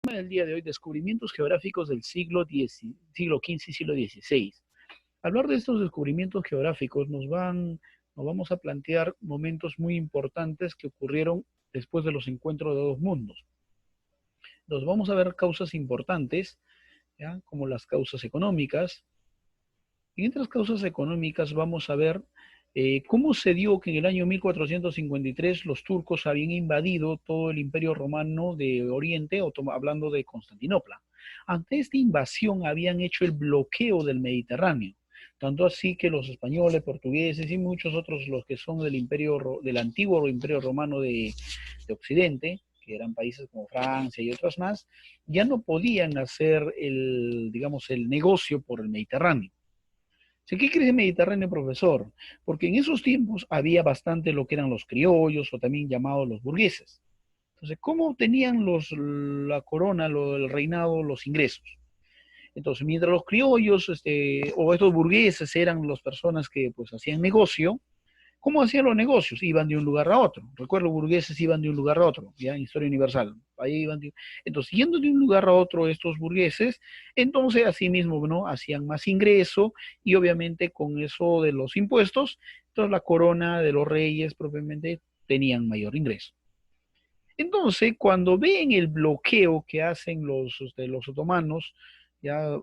Del día de hoy, descubrimientos geográficos del siglo XV y siglo XVI. Hablar de estos descubrimientos geográficos nos vamos a plantear momentos muy importantes que ocurrieron después de los encuentros de dos mundos. Nos vamos a ver causas importantes, ¿ya? Como las causas económicas. En estas causas económicas vamos a ver cómo se dio que en el año 1453 los turcos habían invadido todo el imperio romano de Oriente, hablando de Constantinopla. Ante esta invasión habían hecho el bloqueo del Mediterráneo, tanto así que los españoles, portugueses y muchos otros, los que son del antiguo imperio romano de Occidente, que eran países como Francia y otras más, ya no podían hacer digamos, el negocio por el Mediterráneo. ¿Sí? ¿Qué cree el Mediterráneo, profesor? Porque en esos tiempos había bastante lo que eran los criollos o también llamados los burgueses. Entonces, ¿cómo tenían la corona, el reinado, los ingresos? Entonces, mientras los criollos o estos burgueses eran las personas que pues hacían negocio, ¿cómo hacían los negocios? Iban de un lugar a otro. Recuerdo, los burgueses iban de un lugar a otro, ya en Historia Universal. Ahí iban entonces, yendo de un lugar a otro estos burgueses, entonces así mismo, ¿no? Hacían más ingreso y obviamente con eso de los impuestos, entonces la corona de los reyes propiamente tenían mayor ingreso. Entonces, cuando ven el bloqueo que hacen los otomanos, ya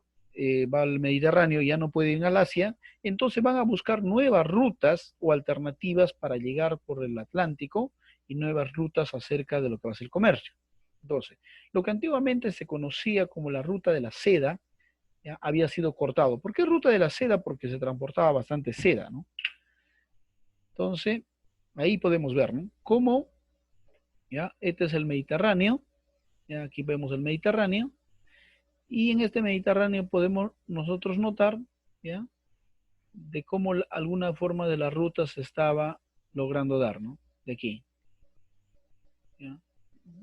va al Mediterráneo, ya no pueden ir al Asia, entonces van a buscar nuevas rutas o alternativas para llegar por el Atlántico y nuevas rutas acerca de lo que va a ser el comercio. Entonces, lo que antiguamente se conocía como la ruta de la seda, ya había sido cortado. ¿Por qué ruta de la seda? Porque se transportaba bastante seda, ¿no? Entonces, ahí podemos ver, ¿no? Cómo, ya, este es el Mediterráneo, ya aquí vemos el Mediterráneo, y en este Mediterráneo podemos nosotros notar, ¿ya? De cómo alguna forma de la ruta se estaba logrando dar, ¿no? De aquí. ¿Ya?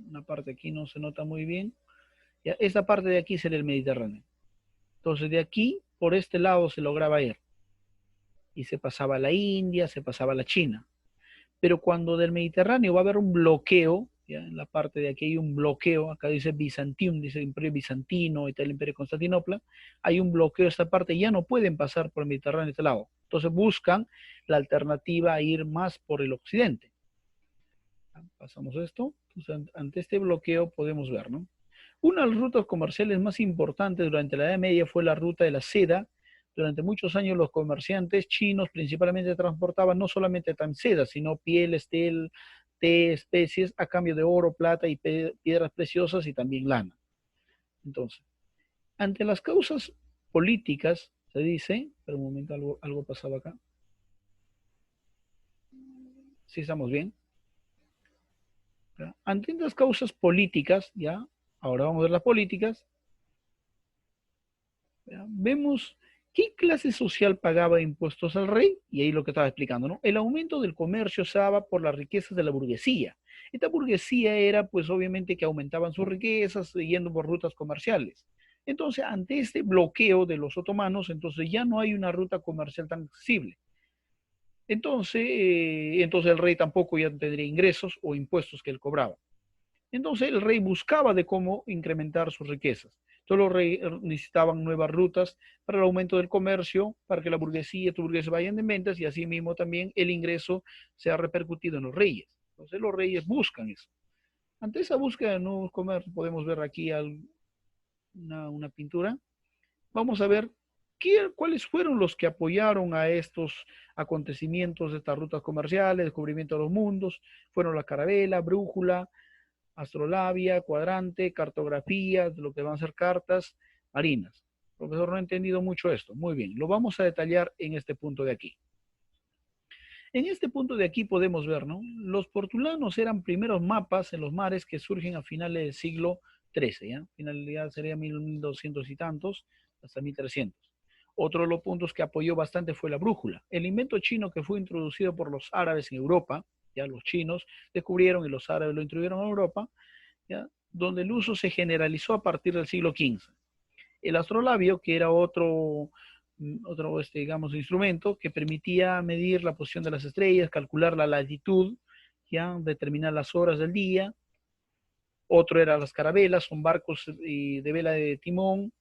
Una parte aquí no se nota muy bien. ¿Ya? Esta parte de aquí sería el Mediterráneo. Entonces de aquí, por este lado se lograba ir. Y se pasaba a la India, se pasaba a la China. Pero cuando del Mediterráneo va a haber un bloqueo, ¿ya? En la parte de aquí hay un bloqueo, acá dice Bizantium, dice el Imperio Bizantino y tal, el Imperio de Constantinopla, hay un bloqueo, esta parte ya no pueden pasar por el Mediterráneo de este lado. Entonces buscan la alternativa a ir más por el occidente. Pasamos esto. Entonces, ante este bloqueo podemos ver, ¿no? Una de las rutas comerciales más importantes durante la Edad Media fue la ruta de la seda. Durante muchos años los comerciantes chinos principalmente transportaban no solamente tan seda, sino pieles, té, especies a cambio de oro, plata y piedras preciosas y también lana. Entonces, ante las causas políticas, se dice, pero un momento, algo pasaba acá. ¿Sí estamos bien? ¿Ya? Ante estas causas políticas, ya, ahora vamos a ver las políticas, ¿ya? Vemos qué clase social pagaba impuestos al rey, y ahí lo que estaba explicando, ¿no? El aumento del comercio se daba por las riquezas de la burguesía. Esta burguesía era, pues obviamente, que aumentaban sus riquezas yendo por rutas comerciales. Entonces, ante este bloqueo de los otomanos, entonces ya no hay una ruta comercial tan accesible. Entonces el rey tampoco ya tendría ingresos o impuestos que él cobraba. Entonces el rey buscaba de cómo incrementar sus riquezas. Entonces los reyes necesitaban nuevas rutas para el aumento del comercio, para que la burguesía y los burgueses vayan de ventas y así mismo también el ingreso sea repercutido en los reyes. Entonces los reyes buscan eso. Ante esa búsqueda de nuevos comercios podemos ver aquí una pintura. Vamos a ver cuáles fueron los que apoyaron a estos acontecimientos, estas rutas comerciales, descubrimiento de los mundos. Fueron la carabela, brújula, astrolabia, cuadrante, cartografía, lo que van a ser cartas marinas. Profesor, no he entendido mucho esto. Muy bien, lo vamos a detallar en este punto de aquí. En este punto de aquí podemos ver, ¿no? Los portulanos eran primeros mapas en los mares que surgen a finales del siglo XIII, ¿ya? Finalidad sería 1200 y tantos, hasta 1300. Otro de los puntos que apoyó bastante fue la brújula. El invento chino que fue introducido por los árabes en Europa, ya los chinos descubrieron y los árabes lo introdujeron a Europa, ¿ya? Donde el uso se generalizó a partir del siglo XV. El astrolabio, que era otro digamos, instrumento que permitía medir la posición de las estrellas, calcular la latitud, ya determinar las horas del día, Otro era las carabelas, son barcos de vela de timón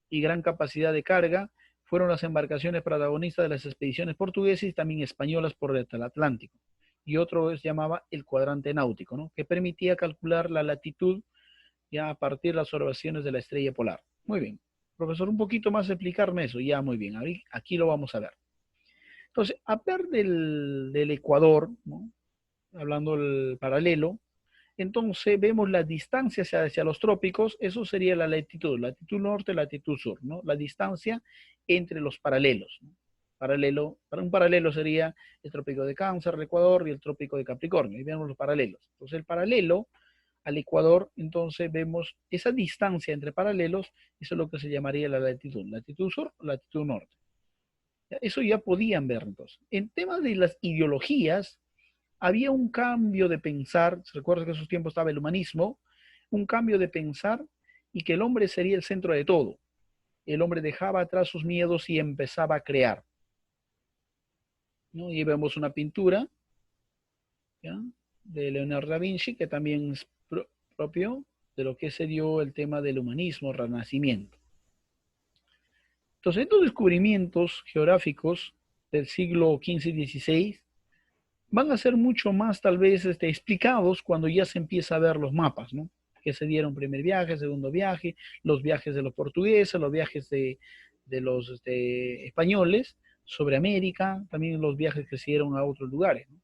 y gran capacidad de carga. Fueron las embarcaciones protagonistas de las expediciones portuguesas y también españolas por el Atlántico. Y otro se llamaba el cuadrante náutico, ¿no? Que permitía calcular la latitud ya a partir de las observaciones de la estrella polar. Muy bien. Profesor, un poquito más explicarme eso. Ya, muy bien. Aquí lo vamos a ver. Entonces, a ver del Ecuador, ¿no? Hablando del paralelo, entonces vemos la distancia hacia los trópicos, eso sería la latitud norte, latitud sur, ¿no? La distancia entre los paralelos, ¿no? Un paralelo sería el trópico de Cáncer, el Ecuador, y el trópico de Capricornio, y vemos los paralelos. Entonces el paralelo al Ecuador, entonces vemos esa distancia entre paralelos, eso es lo que se llamaría la latitud sur, latitud norte. Eso ya podían ver entonces. En temas de las ideologías, había un cambio de pensar, se recuerda que en esos tiempos estaba el humanismo, un cambio de pensar y que el hombre sería el centro de todo. El hombre dejaba atrás sus miedos y empezaba a crear, ¿no? Y vemos una pintura, ¿ya?, de Leonardo da Vinci, que también es propio de lo que se dio el tema del humanismo, renacimiento. Entonces, estos descubrimientos geográficos del siglo XV y XVI van a ser mucho más tal vez explicados cuando ya se empieza a ver los mapas, ¿no? Que se dieron primer viaje, segundo viaje, los viajes de los portugueses, los viajes de los españoles sobre América, también los viajes que se dieron a otros lugares, ¿no?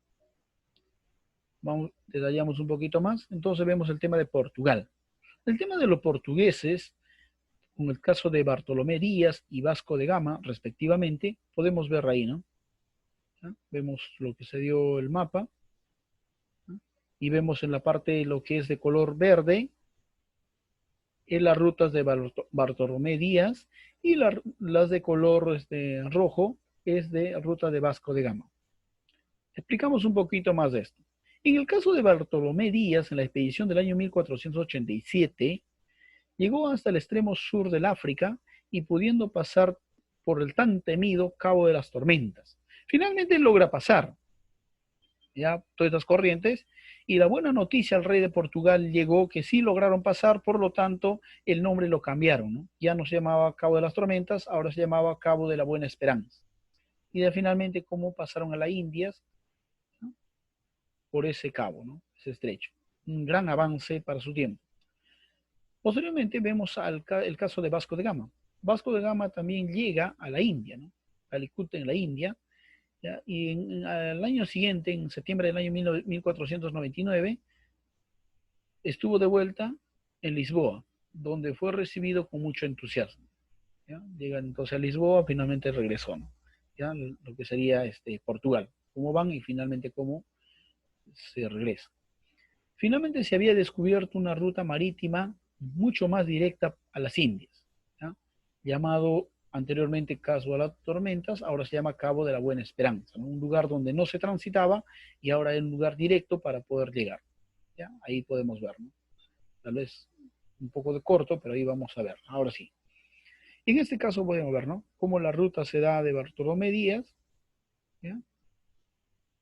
Vamos, detallamos un poquito más. Entonces vemos el tema de Portugal. El tema de los portugueses, con el caso de Bartolomé Díaz y Vasco de Gama, respectivamente, podemos ver ahí, ¿no? ¿Ya? Vemos lo que se dio el mapa, ¿no? Y vemos en la parte lo que es de color verde, en las rutas de Bartolomé Díaz, y las de color rojo es de ruta de Vasco de Gama. Explicamos un poquito más de esto. En el caso de Bartolomé Díaz, en la expedición del año 1487, llegó hasta el extremo sur del África y pudiendo pasar por el tan temido Cabo de las Tormentas. Finalmente logra pasar ya todas estas corrientes, y la buena noticia al rey de Portugal llegó que sí lograron pasar, por lo tanto el nombre lo cambiaron, ¿no? Ya no se llamaba Cabo de las Tormentas, ahora se llamaba Cabo de la Buena Esperanza. Y de finalmente cómo pasaron a las Indias, ¿no?, por ese cabo, ¿no?, ese estrecho. Un gran avance para su tiempo. Posteriormente vemos el caso de Vasco de Gama. Vasco de Gama también llega a la India, ¿no?, a Calicuta en la India, ¿ya? Y al año siguiente, en septiembre del año 1499, estuvo de vuelta en Lisboa, donde fue recibido con mucho entusiasmo, ¿ya? Llega entonces a Lisboa, finalmente regresó, ¿no?, ya lo que sería Portugal, cómo van y finalmente cómo se regresa. Finalmente se había descubierto una ruta marítima mucho más directa a las Indias, ¿ya?, llamado anteriormente Cabo de las Tormentas, ahora se llama Cabo de la Buena Esperanza, ¿no?, un lugar donde no se transitaba y ahora es un lugar directo para poder llegar, ¿ya? Ahí podemos ver, ¿no?, tal vez un poco de corto, pero ahí vamos a ver, ahora sí. En este caso podemos ver, ¿no?, cómo la ruta se da de Bartolomé Díaz, ¿ya?,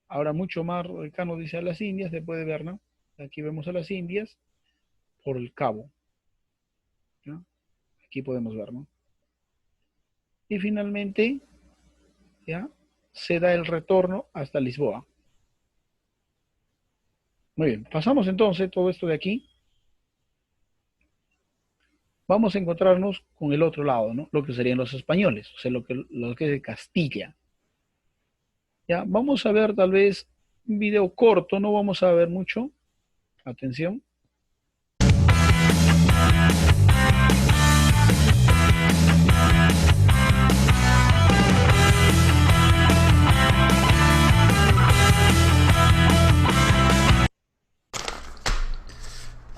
ahora mucho más cercano, dice, a las Indias, se puede ver, ¿no? Aquí vemos a las Indias por el cabo, ¿ya? Aquí podemos ver, ¿no? Y finalmente, ¿ya?, se da el retorno hasta Lisboa. Muy bien, pasamos entonces todo esto de aquí. Vamos a encontrarnos con el otro lado, ¿no?, lo que serían los españoles, o sea, lo que es de Castilla. Ya, vamos a ver tal vez un video corto, no vamos a ver mucho. Atención.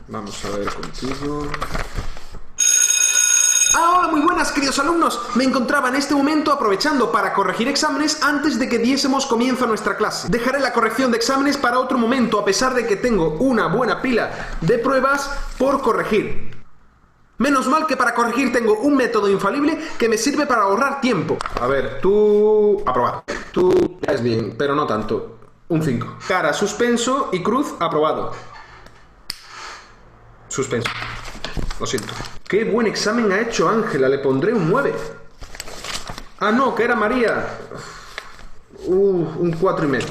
Vamos a ver contigo. Hola, muy buenas, queridos alumnos. Me encontraba en este momento aprovechando para corregir exámenes antes de que diésemos comienzo a nuestra clase. Dejaré la corrección de exámenes para otro momento, a pesar de que tengo una buena pila de pruebas por corregir. Menos mal que para corregir tengo un método infalible que me sirve para ahorrar tiempo. A ver, tú... aprobado. Tú es bien, pero no tanto. Un 5. Cara, suspenso y cruz, aprobado. Suspenso. Lo siento. Qué buen examen ha hecho Ángela, le pondré un 9. Ah, no, que era María. Un 4,5.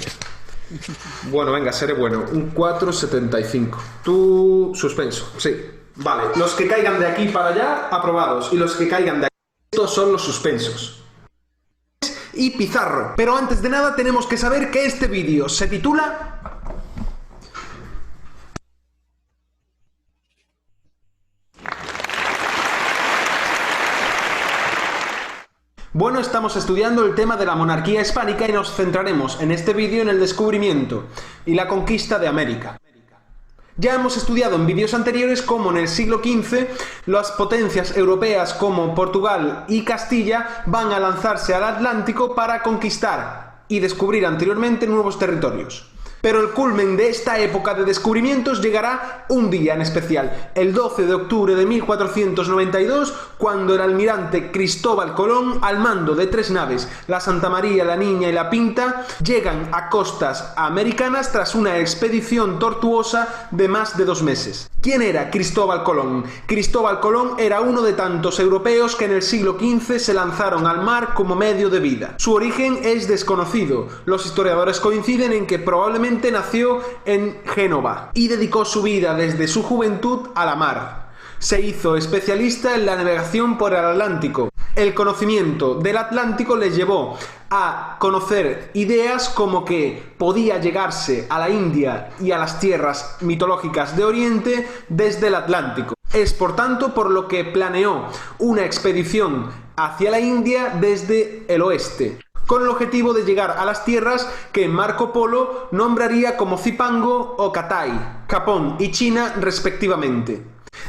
Bueno, venga, seré bueno. Un 4,75. Tú, suspenso, sí. Vale, los que caigan de aquí para allá, aprobados. Y los que caigan de aquí, estos son los suspensos. Y pizarro. Pero antes de nada tenemos que saber que este vídeo se titula... Bueno, estamos estudiando el tema de la monarquía hispánica y nos centraremos en este vídeo en el descubrimiento y la conquista de América. Ya hemos estudiado en vídeos anteriores cómo en el siglo XV las potencias europeas como Portugal y Castilla van a lanzarse al Atlántico para conquistar y descubrir anteriormente nuevos territorios. Pero el culmen de esta época de descubrimientos llegará un día en especial, el 12 de octubre de 1492, cuando el almirante Cristóbal Colón, al mando de 3 naves, la Santa María, la Niña y la Pinta, llegan a costas americanas tras una expedición tortuosa de más de 2 meses. ¿Quién era Cristóbal Colón? Cristóbal Colón era uno de tantos europeos que en el siglo XV se lanzaron al mar como medio de vida. Su origen es desconocido. Los historiadores coinciden en que probablemente nació en Génova y dedicó su vida desde su juventud a la mar. Se hizo especialista en la navegación por el Atlántico. El conocimiento del Atlántico le llevó a conocer ideas como que podía llegarse a la India y a las tierras mitológicas de Oriente desde el Atlántico. Es por tanto por lo que planeó una expedición hacia la India desde el oeste, con el objetivo de llegar a las tierras que Marco Polo nombraría como Zipango o Catay, Japón y China respectivamente.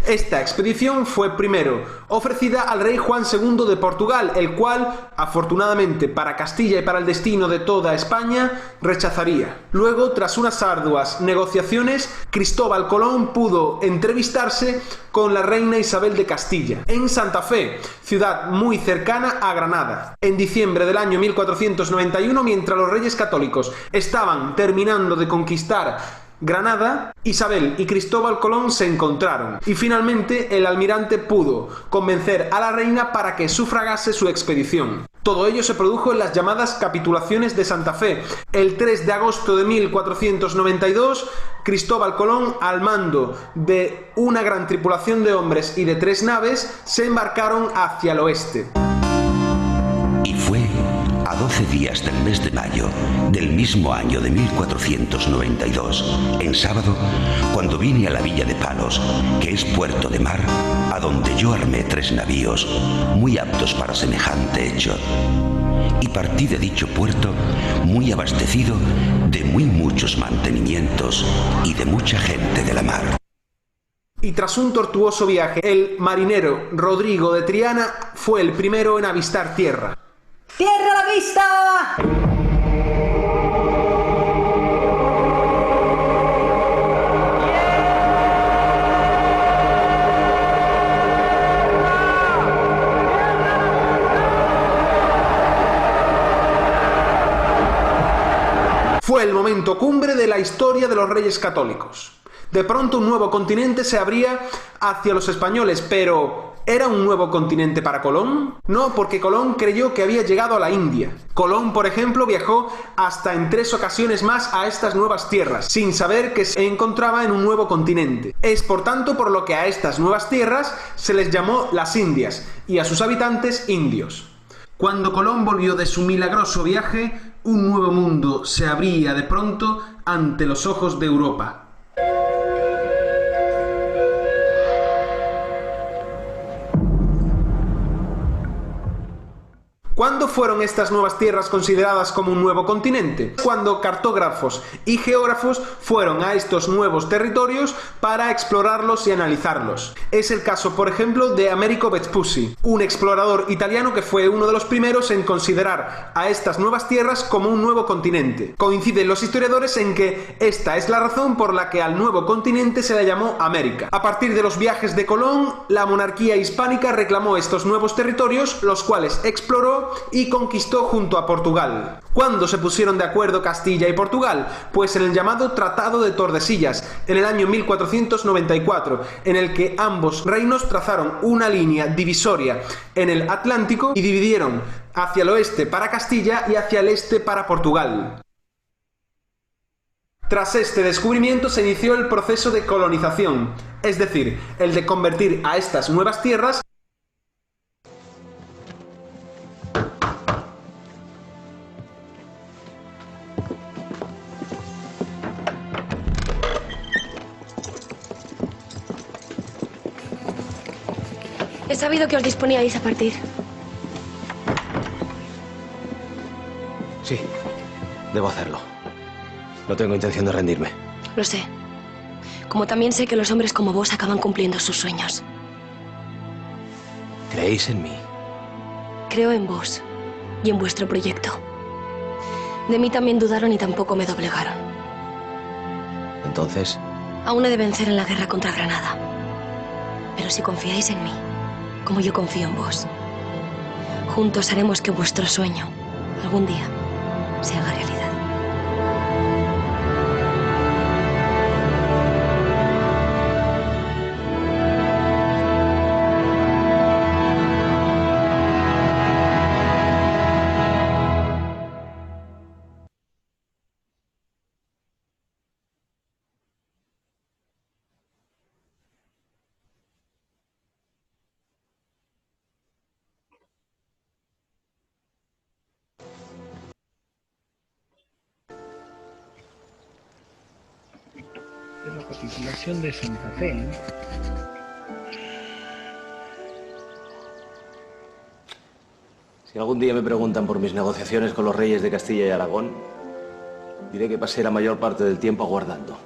Esta expedición fue primero ofrecida al rey Juan II de Portugal, el cual, afortunadamente para Castilla y para el destino de toda España, rechazaría. Luego, tras unas arduas negociaciones, Cristóbal Colón pudo entrevistarse con la reina Isabel de Castilla en Santa Fe, ciudad muy cercana a Granada. En diciembre del año 1491, mientras los reyes católicos estaban terminando de conquistar Granada, Isabel y Cristóbal Colón se encontraron y finalmente el almirante pudo convencer a la reina para que sufragase su expedición. Todo ello se produjo en las llamadas capitulaciones de Santa Fe. El 3 de agosto de 1492, Cristóbal Colón, al mando de una gran tripulación de hombres y de 3 naves, se embarcaron hacia el oeste. Y fue a 12 días del mes de mayo del mismo año de 1492, en sábado, cuando vine a la villa de Palos, que es puerto de mar, a donde yo armé 3 navíos, muy aptos para semejante hecho, y partí de dicho puerto muy abastecido de muy muchos mantenimientos y de mucha gente de la mar. Y tras un tortuoso viaje, el marinero Rodrigo de Triana fue el primero en avistar tierra. ¡Tierra a la vista! Fue el momento cumbre de la historia de los reyes católicos. De pronto un nuevo continente se abría hacia los españoles, pero ¿era un nuevo continente para Colón? No, porque Colón creyó que había llegado a la India. Colón, por ejemplo, viajó hasta en 3 ocasiones más a estas nuevas tierras, sin saber que se encontraba en un nuevo continente. Es por tanto por lo que a estas nuevas tierras se les llamó las Indias y a sus habitantes indios. Cuando Colón volvió de su milagroso viaje, un nuevo mundo se abría de pronto ante los ojos de Europa. ¿Cuándo fueron estas nuevas tierras consideradas como un nuevo continente? Cuando cartógrafos y geógrafos fueron a estos nuevos territorios para explorarlos y analizarlos. Es el caso, por ejemplo, de Amerigo Vespucci, un explorador italiano que fue uno de los primeros en considerar a estas nuevas tierras como un nuevo continente. Coinciden los historiadores en que esta es la razón por la que al nuevo continente se le llamó América. A partir de los viajes de Colón, la monarquía hispánica reclamó estos nuevos territorios, los cuales exploró unificó y conquistó junto a Portugal. ¿Cuándo se pusieron de acuerdo Castilla y Portugal? Pues en el llamado Tratado de Tordesillas, en el año 1494, en el que ambos reinos trazaron una línea divisoria en el Atlántico y dividieron hacia el oeste para Castilla y hacia el este para Portugal. Tras este descubrimiento se inició el proceso de colonización, es decir, el de convertir a estas nuevas tierras He sabido que os disponíais a partir. Sí, debo hacerlo. No tengo intención de rendirme. Lo sé. Como también sé que los hombres como vos acaban cumpliendo sus sueños. ¿Creéis en mí? Creo en vos y en vuestro proyecto. De mí también dudaron y tampoco me doblegaron. Entonces... Aún he de vencer en la guerra contra Granada. Pero si confiáis en mí, como yo confío en vos, juntos haremos que vuestro sueño, algún día, se haga realidad. De la capitulación de Santa Fe, ¿eh? Si algún día me preguntan por mis negociaciones con los reyes de Castilla y Aragón, diré que pasé la mayor parte del tiempo aguardando.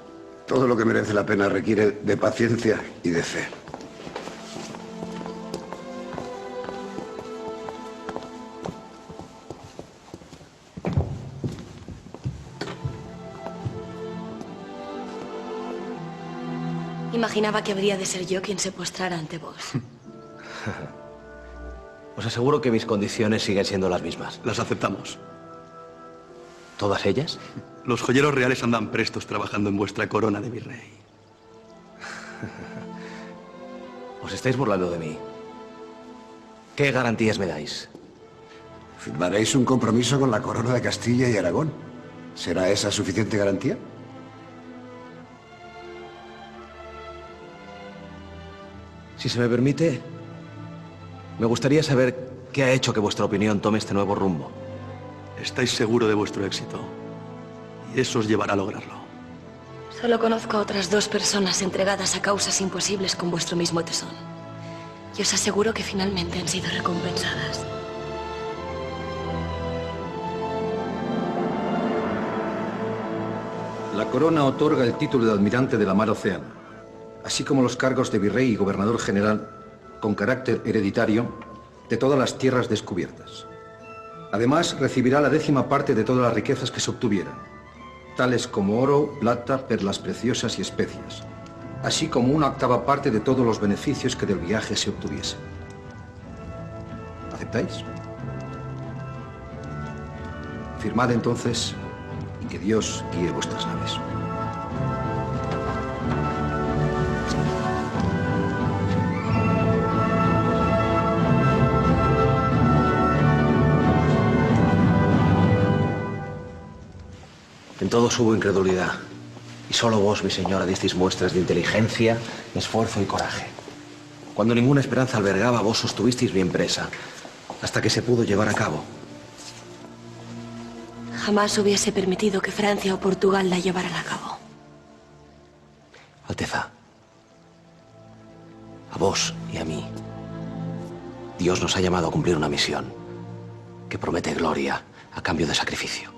Todo lo que merece la pena requiere de paciencia y de fe. Imaginaba que habría de ser yo quien se postrara ante vos. Os aseguro que mis condiciones siguen siendo las mismas. Las aceptamos. ¿Todas ellas? Los joyeros reales andan prestos trabajando en vuestra corona de virrey. Os estáis burlando de mí. ¿Qué garantías me dais? Firmaréis un compromiso con la corona de Castilla y Aragón. ¿Será esa suficiente garantía? Si se me permite, me gustaría saber qué ha hecho que vuestra opinión tome este nuevo rumbo. Estáis seguro de vuestro éxito. Y eso os llevará a lograrlo. Solo conozco a otras 2 personas entregadas a causas imposibles con vuestro mismo tesón. Y os aseguro que finalmente han sido recompensadas. La corona otorga el título de almirante de la mar Océana, así como los cargos de virrey y gobernador general, con carácter hereditario, de todas las tierras descubiertas. Además, recibirá la 10ª parte de todas las riquezas que se obtuvieran, tales como oro, plata, perlas preciosas y especias, así como 1/8 parte de todos los beneficios que del viaje se obtuviesen. ¿Aceptáis? Firmad entonces y que Dios guíe vuestras naves. En todos hubo incredulidad. Y solo vos, mi señora, disteis muestras de inteligencia, esfuerzo y coraje. Cuando ninguna esperanza albergaba, vos sostuvisteis mi empresa, hasta que se pudo llevar a cabo. Jamás hubiese permitido que Francia o Portugal la llevaran a cabo. Alteza, a vos y a mí, Dios nos ha llamado a cumplir una misión que promete gloria a cambio de sacrificio.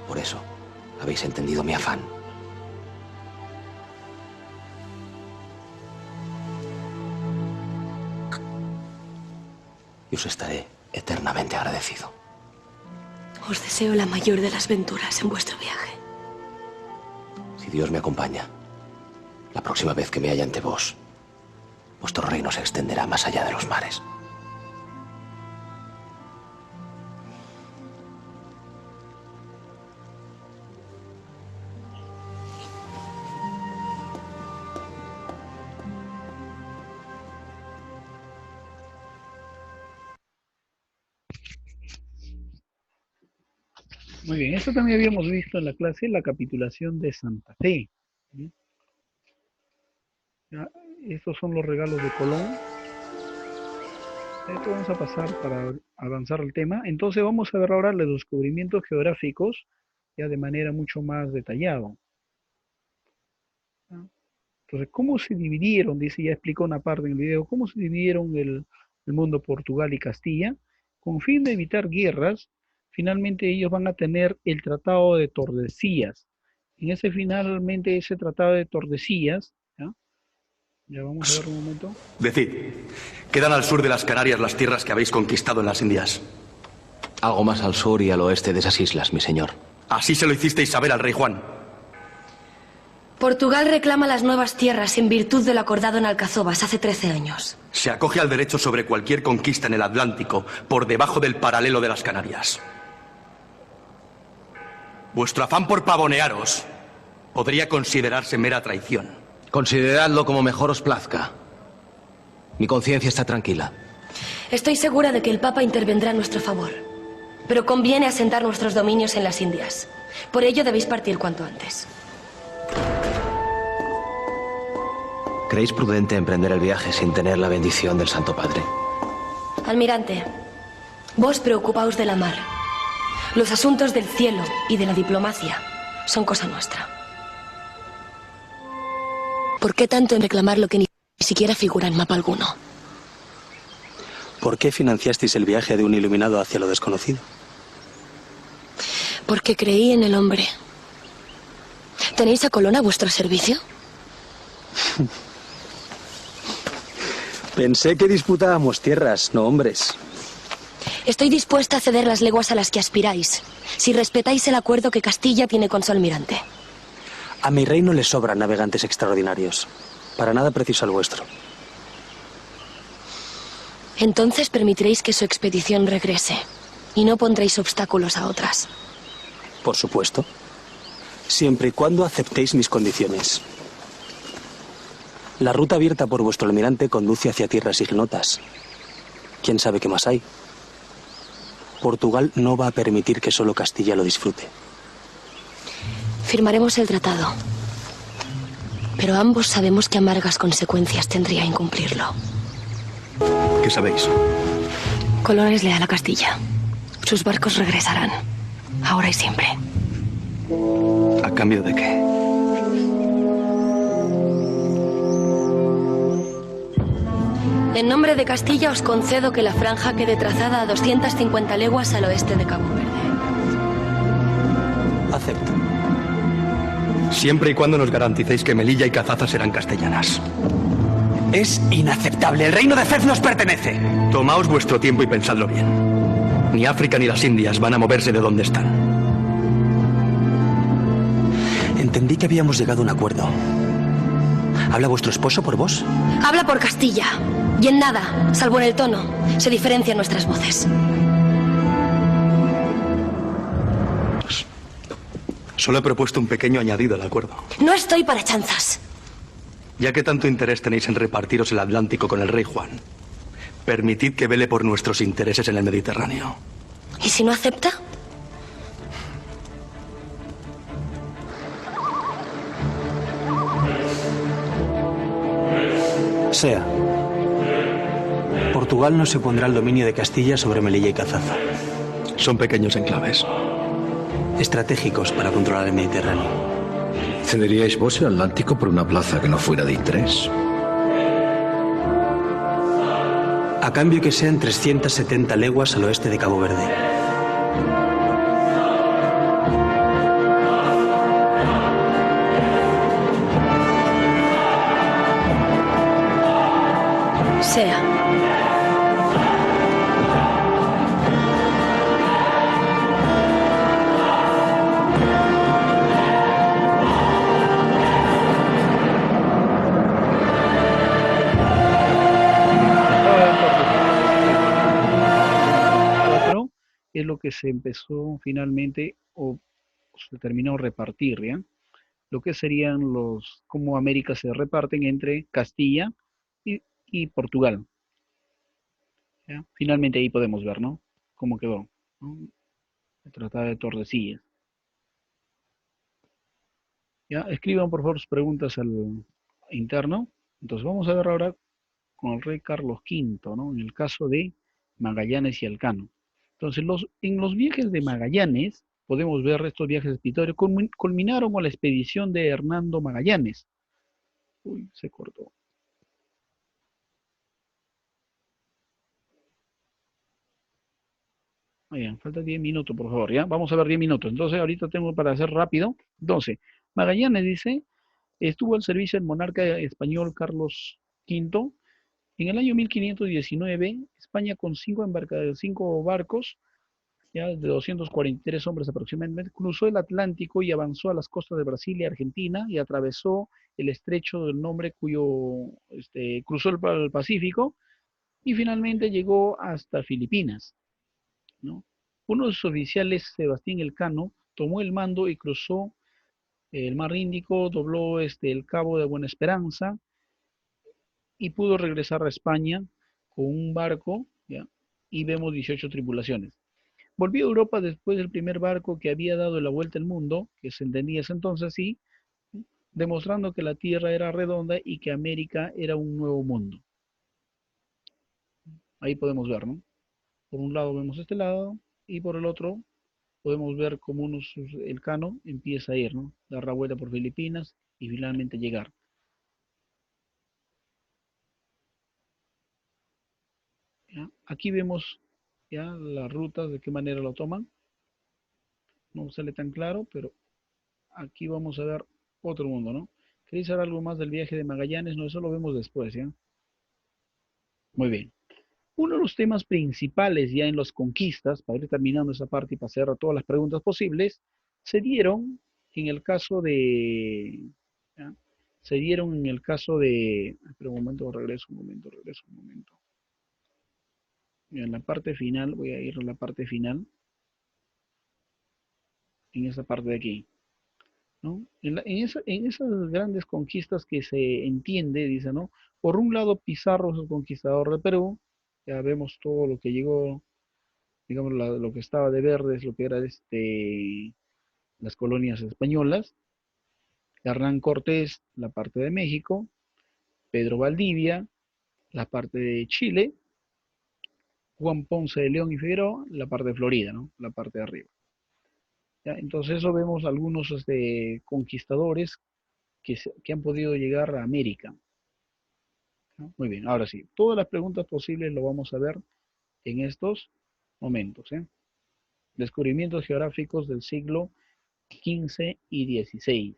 Por eso, habéis entendido mi afán. Y os estaré eternamente agradecido. Os deseo la mayor de las venturas en vuestro viaje. Si Dios me acompaña, la próxima vez que me haya ante vos, vuestro reino se extenderá más allá de los mares. Muy bien, esto también habíamos visto en la clase, la capitulación de Santa Fe. ¿Sí? Ya, estos son los regalos de Colón. Esto vamos a pasar para avanzar el tema. Entonces vamos a ver ahora los descubrimientos geográficos ya de manera mucho más detallada. Entonces, ¿cómo se dividieron? Dice, ya explicó una parte en el video, ¿cómo se dividieron el mundo Portugal y Castilla? Con fin de evitar guerras, finalmente ellos van a tener el Tratado de Tordesillas. Finalmente ese Tratado de Tordesillas, ¿ya? Ya vamos a ver un momento. Decid, quedan al sur de las Canarias las tierras que habéis conquistado en las Indias. Algo más al sur y al oeste de esas islas, mi señor. Así se lo hicisteis saber al rey Juan. Portugal reclama las nuevas tierras en virtud del acordado en Alcazobas hace 13 años. Se acoge al derecho sobre cualquier conquista en el Atlántico por debajo del paralelo de las Canarias. Vuestro afán por pavonearos podría considerarse mera traición. Consideradlo como mejor os plazca. Mi conciencia está tranquila. Estoy segura de que el Papa intervendrá en nuestro favor. Pero conviene asentar nuestros dominios en las Indias. Por ello debéis partir cuanto antes. ¿Creéis prudente emprender el viaje sin tener la bendición del Santo Padre? Almirante, vos preocupaos de la mar. Los asuntos del cielo y de la diplomacia son cosa nuestra. ¿Por qué tanto en reclamar lo que ni siquiera figura en mapa alguno? ¿Por qué financiasteis el viaje de un iluminado hacia lo desconocido? Porque creí en el hombre. ¿Tenéis a Colón a vuestro servicio? Pensé que disputábamos tierras, no hombres. Estoy dispuesta a ceder las leguas a las que aspiráis, si respetáis el acuerdo que Castilla tiene con su almirante. A mi reino le sobran navegantes extraordinarios. Para nada preciso al vuestro. Entonces permitiréis que su expedición regrese y no pondréis obstáculos a otras. Por supuesto. Siempre y cuando aceptéis mis condiciones. La ruta abierta por vuestro almirante conduce hacia tierras ignotas. ¿Quién sabe qué más hay? Portugal no va a permitir que solo Castilla lo disfrute. Firmaremos el tratado. Pero ambos sabemos que amargas consecuencias tendría incumplirlo. ¿Qué sabéis? Colón es leal a Castilla. Sus barcos regresarán. Ahora y siempre. ¿A cambio de qué? En nombre de Castilla os concedo que la franja quede trazada a 250 leguas al oeste de Cabo Verde. Acepto. Siempre y cuando nos garanticéis que Melilla y Cazaza serán castellanas. Es inaceptable. El reino de Fez nos pertenece. Tomaos vuestro tiempo y pensadlo bien. Ni África ni las Indias van a moverse de donde están. Entendí que habíamos llegado a un acuerdo. ¿Habla vuestro esposo por vos? Habla por Castilla. Y en nada, salvo en el tono, se diferencian nuestras voces. Solo he propuesto un pequeño añadido al acuerdo. No estoy para chanzas. Ya que tanto interés tenéis en repartiros el Atlántico con el rey Juan, permitid que vele por nuestros intereses en el Mediterráneo. ¿Y si no acepta? Sea. Portugal no se opondrá al dominio de Castilla sobre Melilla y Cazaza. Son pequeños enclaves. Estratégicos para controlar el Mediterráneo. ¿Cederíais vos el Atlántico por una plaza que no fuera de interés? A cambio que sean 370 leguas al oeste de Cabo Verde. Sea. Es lo que se empezó finalmente o se terminó a repartir, ¿ya? Lo que serían cómo América se reparten entre Castilla y Portugal. ¿Ya? Finalmente ahí podemos ver, ¿no? Cómo quedó, ¿no? el Tratado de Tordesillas. Ya, escriban por favor sus preguntas al interno. Entonces vamos a ver ahora con el rey Carlos V, ¿no? En el caso de Magallanes y Elcano. Entonces, en los viajes de Magallanes, podemos ver estos viajes expeditorios, culminaron con la expedición de Hernando Magallanes. Uy, se cortó. Bien, falta 10 minutos, por favor, ¿ya? Vamos a ver 10 minutos. Entonces, ahorita tengo para hacer rápido. Entonces, Magallanes dice, estuvo al servicio del monarca español Carlos V. En el año 1519, España con 5 barcos, ya de 243 hombres aproximadamente, cruzó el Atlántico y avanzó a las costas de Brasil y Argentina y atravesó el estrecho del nombre cruzó el Pacífico y finalmente llegó hasta Filipinas, ¿no? Uno de sus oficiales, Sebastián Elcano, tomó el mando y cruzó el mar Índico, dobló el Cabo de Buena Esperanza y pudo regresar a España con un barco, ¿ya? Y vemos 18 tripulaciones. Volvió a Europa después del primer barco que había dado la vuelta al mundo, que se entendía ese entonces así, demostrando que la Tierra era redonda y que América era un nuevo mundo. Ahí podemos ver, ¿no? Por un lado vemos este lado y por el otro podemos ver cómo Elcano empieza a ir, ¿no? Dar la vuelta por Filipinas y finalmente llegar. ¿Ya? Aquí vemos ya las rutas, de qué manera lo toman. No sale tan claro, pero aquí vamos a ver otro mundo, ¿no? ¿Queréis saber algo más del viaje de Magallanes? No, eso lo vemos después, ¿ya? Muy bien. Uno de los temas principales ya en las conquistas, para ir terminando esa parte y pasar a todas las preguntas posibles, se dieron en el caso de... ¿ya? Se dieron en el caso de... Espera un momento, regreso un momento. En la parte final, voy a ir a la parte final. En esa parte de aquí, ¿no? En esas grandes conquistas que se entiende, dice, ¿no? Por un lado, Pizarro es el conquistador de Perú, ya vemos todo lo que llegó, digamos, lo que estaba de verde es lo que era las colonias españolas. Hernán Cortés, la parte de México. Pedro Valdivia, la parte de Chile. Juan Ponce de León y Figueroa, la parte de Florida, ¿no? La parte de arriba. ¿Ya? Entonces eso vemos algunos conquistadores que han podido llegar a América, ¿no? Muy bien, ahora sí, todas las preguntas posibles lo vamos a ver en estos momentos, ¿eh? Descubrimientos geográficos del siglo XV y XVI.